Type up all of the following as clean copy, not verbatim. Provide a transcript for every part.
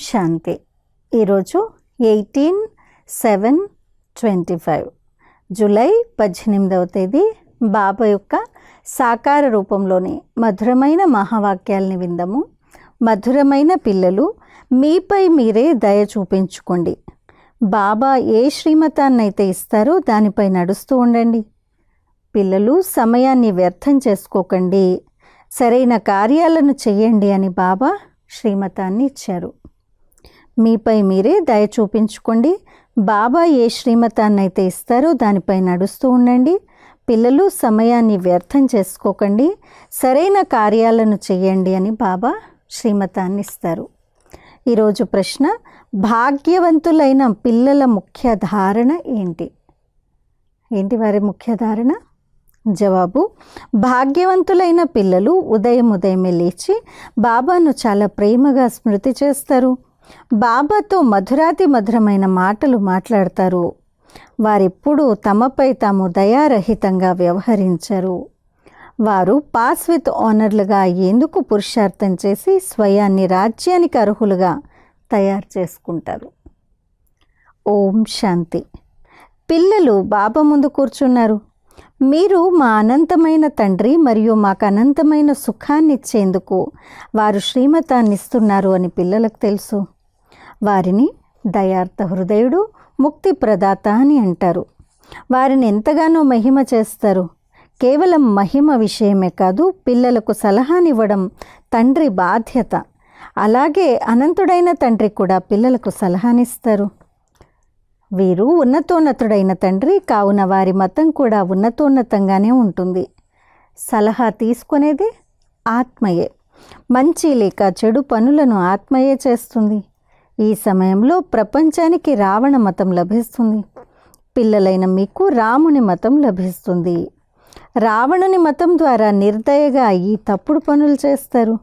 శాంతి. ఈరోజు 18/7/25 జూలై 18వ తేదీ బాబా యొక్క సాకార రూపంలోని మధురమైన మహావాక్యాల్ని విందాము. మధురమైన పిల్లలు, మీపై మీరే దయ చూపించుకోండి. బాబా ఏ శ్రీమతాన్నైతే ఇస్తారో దానిపై నడుస్తూ ఉండండి. పిల్లలు, సమయాన్ని వ్యర్థం చేసుకోకండి, సరైన కార్యాలను చెయ్యండి అని బాబా శ్రీమతాన్ని ఇచ్చారు. మీపై మీరే దయ చూపించుకోండి. బాబా ఏ శ్రీమతాన్నైతే ఇస్తారో దానిపై నడుస్తూ ఉండండి. పిల్లలు, సమయాన్ని వ్యర్థం చేసుకోకండి, సరైన కార్యాలను చెయ్యండి అని బాబా శ్రీమతాన్ని ఇస్తారు. ఈరోజు ప్రశ్న, భాగ్యవంతులైన పిల్లల ముఖ్య ధారణ ఏంటి? ఏంటి వారి ముఖ్య ధారణ? జవాబు, భాగ్యవంతులైన పిల్లలు ఉదయమే లేచి బాబాను చాలా ప్రేమగా స్మృతి చేస్తారు. బాబాతో మధురాతి మధురమైన మాటలు మాట్లాడతారు. వారెప్పుడూ తమపై తాము దయారహితంగా వ్యవహరించరు. వారు పాస్ విత్ ఆనర్లుగా అయ్యేందుకు పురుషార్థం చేసి స్వయాన్ని రాజ్యానికి అర్హులుగా తయారు చేసుకుంటారు. ఓం శాంతి. పిల్లలు బాబా ముందు కూర్చున్నారు. మీరు మా అనంతమైన తండ్రి మరియు మాకు అనంతమైన సుఖాన్ని ఇచ్చేందుకు వారు శ్రీమతాన్ని ఇస్తున్నారు అని పిల్లలకు తెలుసు. వారిని దయార్థ హృదయుడు, ముక్తి ప్రదాత అని అంటారు. వారిని ఎంతగానో మహిమ చేస్తారు. కేవలం మహిమ విషయమే కాదు, పిల్లలకు సలహానివ్వడం తండ్రి బాధ్యత. అలాగే అనంతుడైన తండ్రి కూడా పిల్లలకు సలహానిస్తారు. వీరు ఉన్నతోన్నతుడైన తండ్రి కావున వారి మతం కూడా ఉన్నతోన్నతంగానే ఉంటుంది. సలహా తీసుకునేది ఆత్మయే. మంచి లేక చెడు పనులను ఆత్మయే చేస్తుంది. ఈ సమయంలో ప్రపంచానికి రావణ మతం లభిస్తుంది. పిల్లలైన మీకు రాముని మతం లభిస్తుంది. రావణుని మతం ద్వారా నిర్దయగా అయ్యి తప్పుడు పనులు చేస్తారు.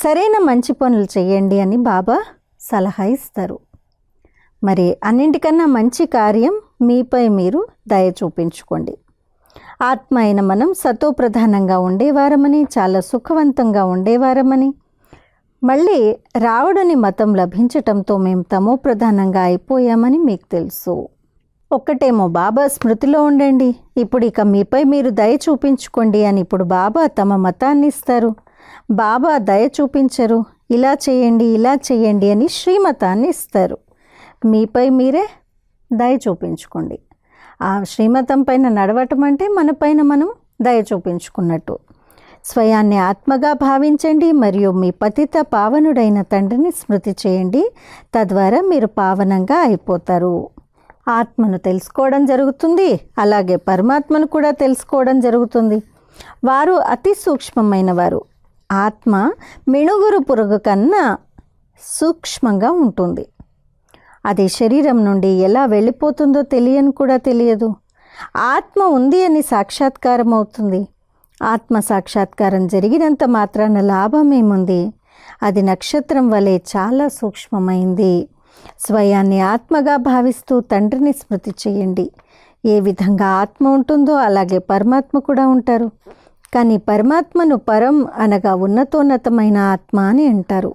సరైన మంచి పనులు చేయండి అని బాబా సలహా ఇస్తారు. మరి అన్నింటికన్నా మంచి కార్యం మీపై మీరు దయ చూపించుకోండి. ఆత్మ అయిన మనం సతోప్రధానంగా ఉండేవారమని, చాలా సుఖవంతంగా ఉండేవారమని, మళ్ళీ రావణుని మతం లభించటంతో మేము తమో ప్రధానంగా అయిపోయామని మీకు తెలుసు. ఒక్కటేమో బాబా స్మృతిలో ఉండండి, ఇప్పుడు ఇక మీపై మీరు దయ చూపించుకోండి అని ఇప్పుడు బాబా తమ మతాన్ని ఇస్తారు. బాబా దయ చూపించరు, ఇలా చేయండి ఇలా చేయండి అని శ్రీమతాన్ని ఇస్తారు. మీపై మీరే దయ చూపించుకోండి. ఆ శ్రీమతం పైన నడవటం అంటే మన పైన మనం దయ చూపించుకున్నట్టు. స్వయాన్ని ఆత్మగా భావించండి మరియు మీ పతిత పావనుడైన తండ్రిని స్మృతి చేయండి. తద్వారా మీరు పావనంగా అయిపోతారు. ఆత్మను తెలుసుకోవడం జరుగుతుంది, అలాగే పరమాత్మను కూడా తెలుసుకోవడం జరుగుతుంది. వారు అతి సూక్ష్మమైన వారు. ఆత్మ మిణుగురు పురుగు కన్నా సూక్ష్మంగా ఉంటుంది. అది శరీరం నుండి ఎలా వెళ్ళిపోతుందో తెలియని కూడా తెలియదు. ఆత్మ ఉంది అని సాక్షాత్కారం అవుతుంది. ఆత్మ సాక్షాత్కారం జరిగినంత మాత్రాన లాభం ఏముంది? అది నక్షత్రం వలె చాలా సూక్ష్మమైంది. స్వయాన్ని ఆత్మగా భావిస్తూ తండ్రిని స్మృతి చేయండి. ఏ విధంగా ఆత్మ ఉంటుందో అలాగే పరమాత్మ కూడా ఉంటారు. కానీ పరమాత్మను పరం అనగా ఉన్నతోన్నతమైన ఆత్మ అని అంటారు.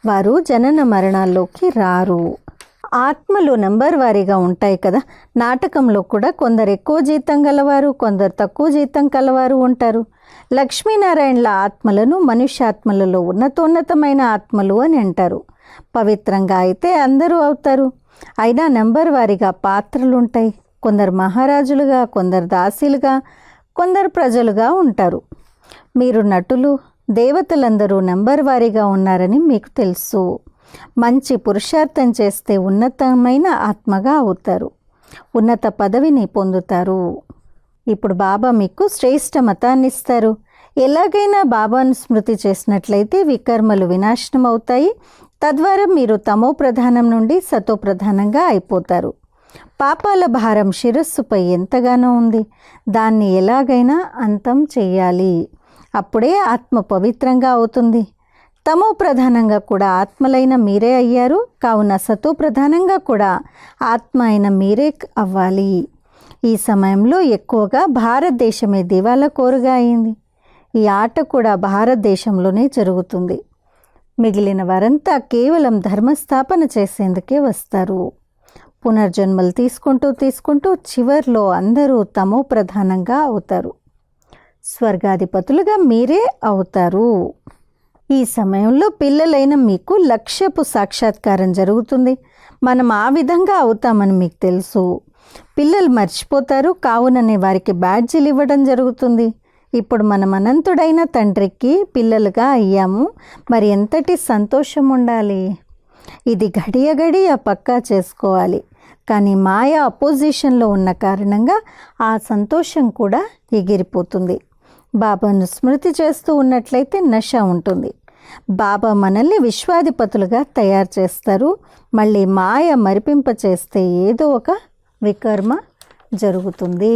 వారు జనన మరణాల్లోకి రారు. ఆత్మలు నంబర్ వారీగా ఉంటాయి కదా. నాటకంలో కూడా కొందరు ఎక్కువ జీతం గలవారు, కొందరు తక్కువ జీతం కలవారు ఉంటారు. లక్ష్మీనారాయణల ఆత్మలను మనుష్యాత్మలలో ఉన్నతోన్నతమైన ఆత్మలు అని అంటారు. పవిత్రంగా అయితే అందరూ అవుతారు. అయినా నంబర్ వారీగా పాత్రలు ఉంటాయి. కొందరు మహారాజులుగా, కొందరు దాసీలుగా, కొందరు ప్రజలుగా ఉంటారు. మీరు నటులు, దేవతలందరూ నంబర్ వారీగా ఉన్నారని మీకు తెలుసు. మంచి పురుషార్థం చేస్తే ఉన్నతమైన ఆత్మగా అవుతారు, ఉన్నత పదవిని పొందుతారు. ఇప్పుడు బాబా మీకు శ్రేష్ఠ మతాన్ని ఇస్తారు. ఎలాగైనా బాబాను స్మృతి చేసినట్లయితే వికర్మలు వినాశనం అవుతాయి. తద్వారా మీరు తమో ప్రధానం నుండి సతో ప్రధానంగా అయిపోతారు. పాపాల భారం శిరస్సుపై ఎంతగానో ఉంది. దాన్ని ఎలాగైనా అంతం చెయ్యాలి. అప్పుడే ఆత్మ పవిత్రంగా అవుతుంది. తమో ప్రధానంగా కూడా ఆత్మలైన మీరే అయ్యారు. కావున సతో ప్రధానంగా కూడా ఆత్మ అయిన మీరే అవ్వాలి. ఈ సమయంలో ఎక్కువగా భారతదేశమే దివాలా కోరుగా అయింది. ఈ ఆట కూడా భారతదేశంలోనే జరుగుతుంది. మిగిలిన వారంతా కేవలం ధర్మస్థాపన చేసేందుకే వస్తారు. పునర్జన్మలు తీసుకుంటూ చివర్లో అందరూ తమో ప్రధానంగా అవుతారు. స్వర్గాధిపతులుగా మీరే అవుతారు. ఈ సమయంలో పిల్లలైన మీకు లక్ష్యపు సాక్షాత్కారం జరుగుతుంది. మనం ఆ విధంగా అవుతామని మీకు తెలుసు. పిల్లలు మర్చిపోతారు, కావుననే వారికి బ్యాడ్జీలు ఇవ్వడం జరుగుతుంది. ఇప్పుడు మనం అనంతుడైన తండ్రికి పిల్లలుగా అయ్యాము. మరి ఎంతటి సంతోషం ఉండాలి. ఇది గడియ పక్కా చేసుకోవాలి. కానీ మాయ అపోజిషన్లో ఉన్న కారణంగా ఆ సంతోషం కూడా ఎగిరిపోతుంది. బాబాను స్మృతి చేస్తూ ఉన్నట్లయితే నశ ఉంటుంది. బాబా మనల్ని విశ్వాధిపతులుగా తయారు చేస్తారు. మళ్ళీ మాయ మరిపింప చేస్తే ఏదో ఒక వికర్మ జరుగుతుంది.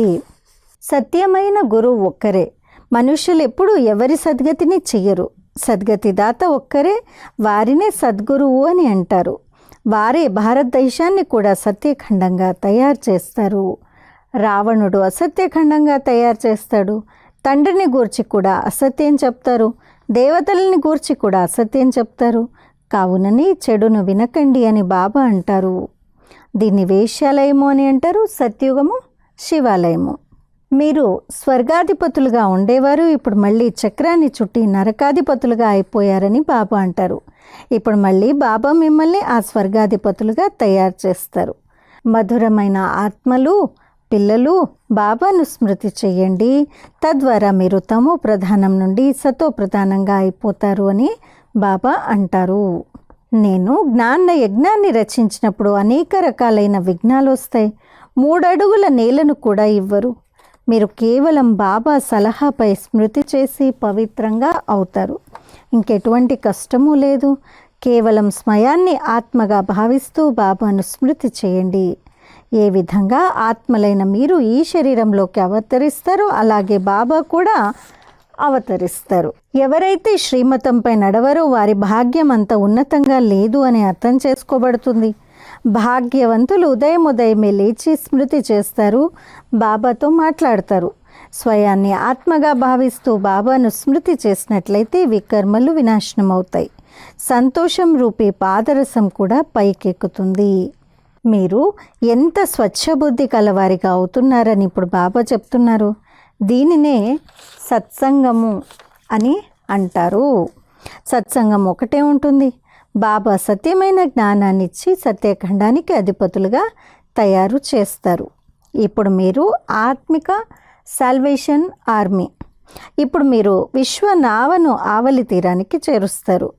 సత్యమైన గురువు ఒక్కరే. మనుషులు ఎప్పుడు ఎవరి సద్గతిని చెయ్యరు. సద్గతి దాత ఒక్కరే, వారినే సద్గురువు అని అంటారు. వారే భారతదేశాన్ని కూడా సత్యఖండంగా తయారు చేస్తారు. రావణుడు అసత్యఖండంగా తయారు చేస్తాడు. తండ్రిని గూర్చి కూడా అసత్యం చెప్తారు. దేవతలని గూర్చి కూడా అసత్యం చెప్తారు. కావునని చెడును వినకండి అని బాబా అంటారు. దీన్ని వేశ్యాలయము అని అంటారు. సత్యుగము, శివాలయము. మీరు స్వర్గాధిపతులుగా ఉండేవారు, ఇప్పుడు మళ్ళీ చక్రాన్ని చుట్టి నరకాధిపతులుగా అయిపోయారని బాబా అంటారు. ఇప్పుడు మళ్ళీ బాబా మిమ్మల్ని ఆ స్వర్గాధిపతులుగా తయారు చేస్తారు. మధురమైన ఆత్మలు, పిల్లలు, బాబాను స్మృతి చేయండి. తద్వారా మీరు తమో ప్రధానం నుండి సతో ప్రధానంగా అయిపోతారు అని బాబా అంటారు. నేను జ్ఞాన యజ్ఞాన్ని రచించినప్పుడు అనేక రకాలైన విఘ్నాలు వస్తాయి. 3 అడుగుల నేలను కూడా ఇవ్వరు. మీరు కేవలం బాబా సలహాపై స్మృతి చేసి పవిత్రంగా అవుతారు. ఇంకెటువంటి కష్టమూ లేదు. కేవలం స్మయాన్ని ఆత్మగా భావిస్తూ బాబాను స్మృతి చేయండి. ఏ విధంగా ఆత్మలైన మీరు ఈ శరీరంలోకి అవతరిస్తారో అలాగే బాబా కూడా అవతరిస్తారు. ఎవరైతే శ్రీమతంపై నడవరో వారి భాగ్యం అంత ఉన్నతంగా లేదు అని అర్థం చేసుకోబడుతుంది. భాగ్యవంతులు ఉదయమే లేచి స్మృతి చేస్తారు, బాబాతో మాట్లాడతారు. స్వయాన్ని ఆత్మగా భావిస్తూ బాబాను స్మృతి చేసినట్లయితే వికర్మలు వినాశనం అవుతాయి. సంతోషం రూపీ పాదరసం కూడా పైకెక్కుతుంది. మీరు ఎంత స్వచ్ఛబుద్ధి కలవారిగా అవుతున్నారని ఇప్పుడు బాబా చెప్తున్నారు. దీనినే సత్సంగము అని అంటారు. సత్సంగం ఒకటే ఉంటుంది. బాబా సత్యమైన జ్ఞానాన్ని ఇచ్చి సత్యఖండానికి అధిపతులుగా తయారు చేస్తారు. ఇప్పుడు మీరు ఆత్మిక సాల్వేషన్ ఆర్మీ. ఇప్పుడు మీరు విశ్వనావను ఆవలి తీరానికి చేరుస్తారు.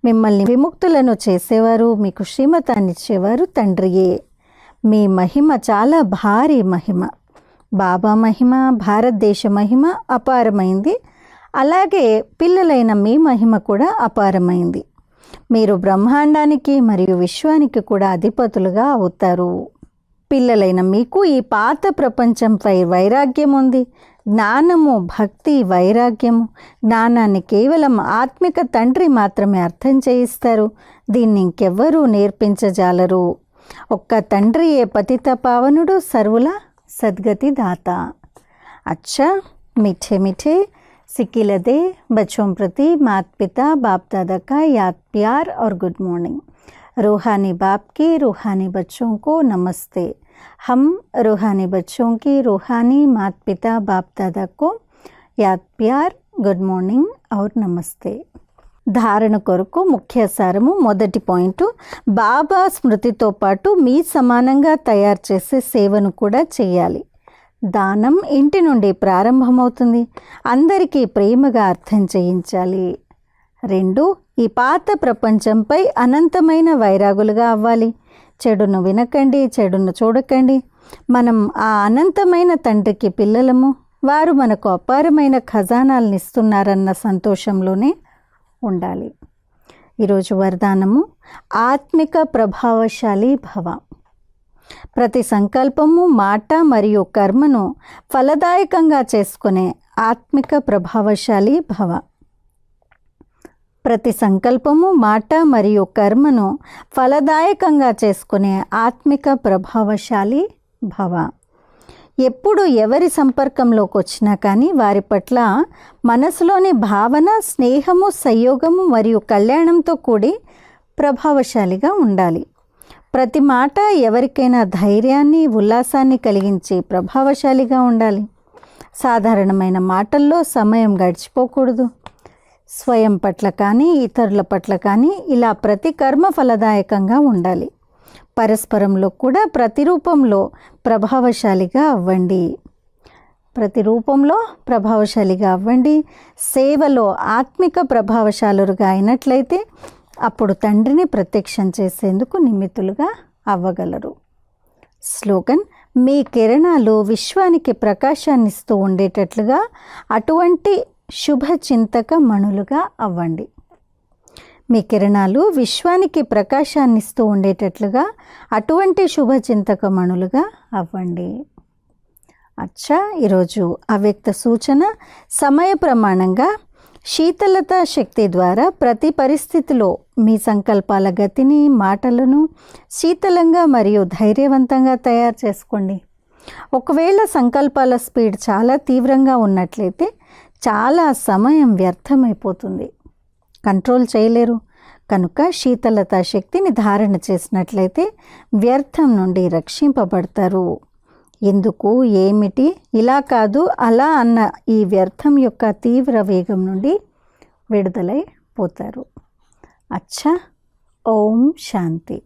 మిమ్మల్ని విముక్తులను చేసేవారు, మీకు శ్రీమతాన్ని ఇచ్చేవారు తండ్రియే. మీ మహిమ చాలా భారీ మహిమ. బాబా మహిమ, భారతదేశ మహిమ అపారమైంది. అలాగే పిల్లలైన మీ మహిమ కూడా అపారమైంది. మీరు బ్రహ్మాండానికి మరియు విశ్వానికి కూడా అధిపతులుగా అవుతారు. పిల్లలైన మీకు ఈ పాత ప్రపంచంపై వైరాగ్యం ఉంది. జ్ఞానము, భక్తి, వైరాగ్యము. జ్ఞానాన్ని కేవలం ఆత్మిక తండ్రి మాత్రమే అర్థం చేయిస్తారు. దీన్ని ఇంకెవ్వరూ నేర్పించజాలరు. ఒక్క తండ్రియే పతిత పావనుడు, సర్వుల సద్గతి దాత. अच्छा मीठे मीठे सिकिलदे बच्चों प्रति माता पिता बाप दादा का याद प्यार और गुड मॉर्निंग। रूहानी बाप के रूहानी बच्चों को नमस्ते। हम रूहानी बच्चों की रूहानी माता पिता बाप दादा को याद प्यार, गुड మార్నింగ్ और నమస్తే. ధారణ కొరకు ముఖ్య సారము. మొదటి పాయింట్, బాబా స్మృతితో పాటు మీ సమానంగా తయారు చేసే సేవను కూడా చేయాలి. దానం ఇంటి నుండి ప్రారంభమవుతుంది. అందరికీ ప్రేమగా అర్థం చేయించాలి. 2, ఈ పాత ప్రపంచంపై అనంతమైన వైరాగులుగా అవ్వాలి. చెడును వినకండి, చెడును చూడకండి. మనం ఆ అనంతమైన తండ్రికి పిల్లలము. వారు మనకు అపారమైన ఖజానాలను ఇస్తున్నారన్న సంతోషంలోనే ఉండాలి. ఈరోజు వరదానము, ఆత్మిక ప్రభావశాలి భవ. ప్రతి సంకల్పము, మాట మరియు కర్మను ఫలదాయకంగా చేసుకునే ఆత్మిక ప్రభావశాలి భవ. ప్రతి సంకల్పము, మాట మరియు కర్మను ఫలదాయకంగా చేసుకునే ఆత్మిక ప్రభావశాలి భవ. ఎప్పుడు ఎవరి సంపర్కంలోకి వచ్చినా కానీ వారి పట్ల మనసులోని భావన స్నేహము, సంయోగము మరియు కళ్యాణంతో కూడి ప్రభావశాలిగా ఉండాలి. ప్రతి మాట ఎవరికైనా ధైర్యాన్ని, ఉల్లాసాన్ని కలిగించే ప్రభావశాలిగా ఉండాలి. సాధారణమైన మాటల్లో సమయం గడిచిపోకూడదు. స్వయం పట్ల కానీ ఇతరుల పట్ల కానీ ఇలా ప్రతి కర్మ ఫలదాయకంగా ఉండాలి. పరస్పరంలో కూడా ప్రతిరూపంలో ప్రభావశాలిగా అవ్వండి. సేవలో ఆత్మిక ప్రభావశాలురుగా అయినట్లయితే అప్పుడు తండ్రిని ప్రత్యక్షం చేసేందుకు నిమిత్తులుగా అవ్వగలరు. స్లోగన్: మీ కిరణాలు విశ్వానికి ప్రకాశాన్నిస్తూ ఉండేటట్లుగా అటువంటి శుభచింతక మణులుగా అవ్వండి. మీ కిరణాలు విశ్వానికి ప్రకాశాన్నిస్తూ ఉండేటట్లుగా అటువంటి శుభచింతక మణులుగా అవ్వండి. ఈరోజు అవ్యక్త సూచన సమయ ప్రమాణంగా శీతలత శక్తి ద్వారా ప్రతి పరిస్థితిలో మీ సంకల్పాల గతిని, మాటలను శీతలంగా మరియు ధైర్యవంతంగా తయారు చేసుకోండి. ఒకవేళ సంకల్పాల స్పీడ్ చాలా తీవ్రంగా ఉన్నట్లయితే చాలా సమయం వ్యర్థమైపోతుంది, కంట్రోల్ చేయలేరు. కనుక శీతలత శక్తిని ధారణ చేసినట్లయితే వ్యర్థం నుండి రక్షింపబడతారు. ఎందుకు, ఏమిటి, ఇలా కాదు అలా అన్న ఈ వ్యర్థం యొక్క తీవ్ర వేగం నుండి విడుదలైపోతారు. ఓం శాంతి.